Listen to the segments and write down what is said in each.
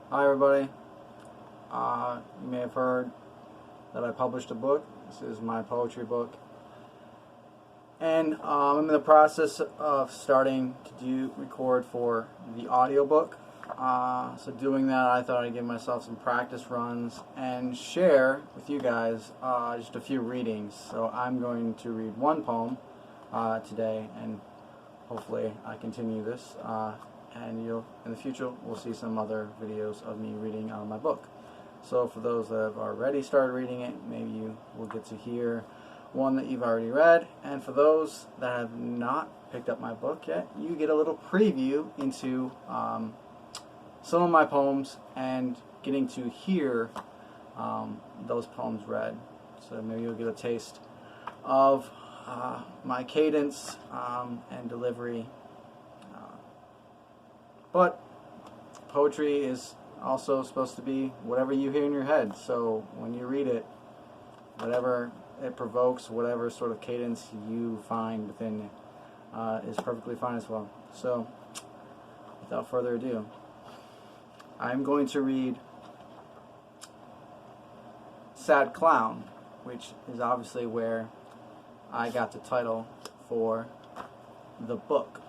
Hi everybody. You may have heard that I published a book. This is my poetry book. And I'm in the process of starting to record for the audiobook. So doing that, I thought I'd give myself some practice runs and share with you guys just a few readings. So I'm going to read one poem today, and hopefully I continue this. And in the future, we'll see some other videos of me reading out of my book. So for those that have already started reading it, maybe you will get to hear one that you've already read. And for those that have not picked up my book yet, you get a little preview into some of my poems and getting to hear those poems read. So maybe you'll get a taste of my cadence and delivery. But poetry is also supposed to be whatever you hear in your head. So when you read it, whatever it provokes, whatever sort of cadence you find within it is perfectly fine as well. So without further ado, I'm going to read Sad Clown, which is obviously where I got the title for the book.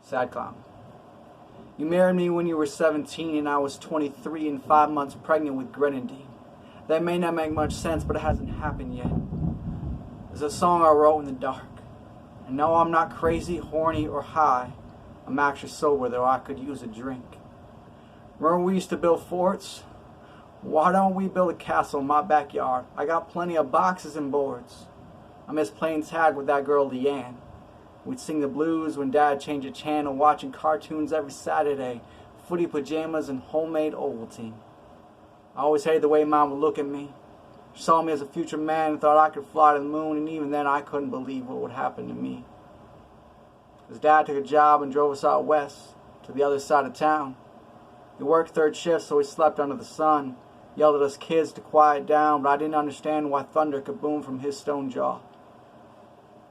Sad Clown. You married me when you were 17 and I was 23 and 5 months pregnant with grenadine. That may not make much sense, but it hasn't happened yet. It's a song I wrote in the dark. And no, I'm not crazy, horny, or high. I'm actually sober, though I could use a drink. Remember we used to build forts? Why don't we build a castle in my backyard? I got plenty of boxes and boards. I miss playing tag with that girl Leanne. We'd sing the blues when Dad changed a channel, watching cartoons every Saturday, footy pajamas and homemade Ovaltine. I always hated the way Mom would look at me. She saw me as a future man and thought I could fly to the moon, and even then I couldn't believe what would happen to me. His dad took a job and drove us out west, to the other side of town. He worked third shift, so he slept under the sun, yelled at us kids to quiet down, but I didn't understand why thunder could boom from his stone jaw.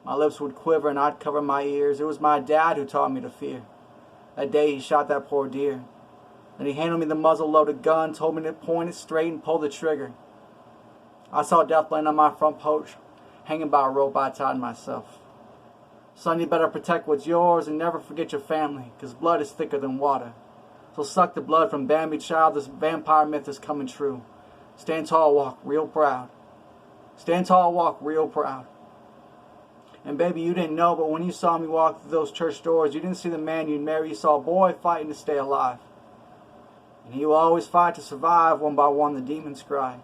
My lips would quiver and I'd cover my ears. It was my dad who taught me to fear. That day he shot that poor deer. Then he handed me the muzzle-loaded gun, told me to point it straight and pull the trigger. I saw death laying on my front porch, hanging by a rope I tied myself. Son, you better protect what's yours and never forget your family, because blood is thicker than water. So suck the blood from Bambi, child. This vampire myth is coming true. Stand tall, walk real proud. Stand tall, walk real proud. And baby, you didn't know, but when you saw me walk through those church doors, you didn't see the man you'd marry. You saw a boy fighting to stay alive. And he will always fight to survive. One by one, the demons cry.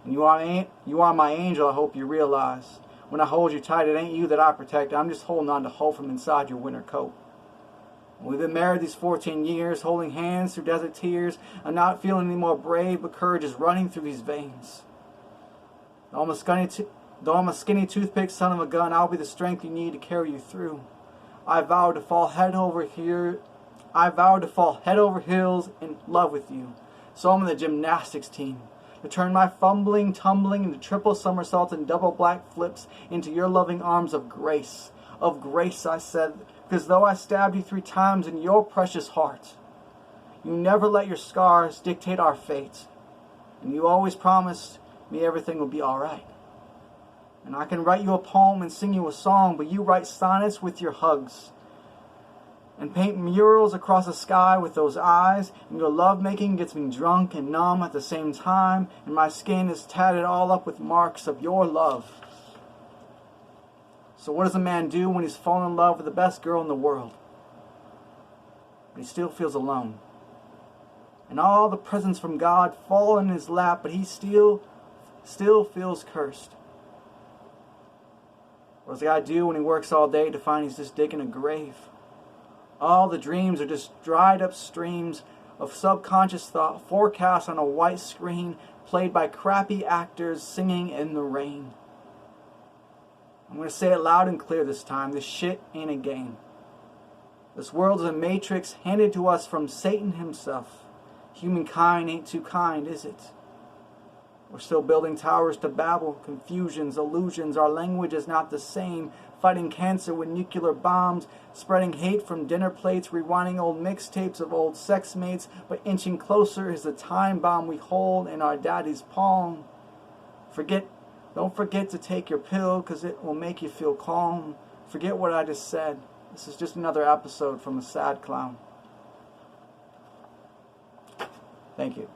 And you are my angel, I hope you realize. When I hold you tight, it ain't you that I protect. I'm just holding on to hope from inside your winter coat. And we've been married these 14 years, holding hands through desert tears. I'm not feeling any more brave, but courage is running through these veins. Though I'm a skinny toothpick son of a gun, I'll be the strength you need to carry you through. I vowed to fall head over heels in love with you. So I'm on the gymnastics team, to turn my fumbling, tumbling into triple somersaults and double black flips into your loving arms of grace. Of grace, I said, because though I stabbed you 3 times in your precious heart, you never let your scars dictate our fate. And you always promised me everything will be alright. And I can write you a poem and sing you a song, but you write sonnets with your hugs. And paint murals across the sky with those eyes, and your lovemaking gets me drunk and numb at the same time, and my skin is tatted all up with marks of your love. So what does a man do when he's fallen in love with the best girl in the world? But he still feels alone. And all the presents from God fall in his lap, but he still feels cursed. What does a guy do when he works all day to find he's just digging a grave? All the dreams are just dried up streams of subconscious thought forecast on a white screen, played by crappy actors singing in the rain. I'm going to say it loud and clear this time. This shit ain't a game. This world is a matrix handed to us from Satan himself. Humankind ain't too kind, is it? We're still building towers to Babel, confusions, illusions. Our language is not the same. fighting cancer with nuclear bombs, spreading hate from dinner plates, rewinding old mixtapes of old sex mates, but inching closer is the time bomb we hold in our daddy's palm. Don't forget to take your pill, 'cause it will make you feel calm. Forget what I just said. This is just another episode from A Sad Clown. Thank you.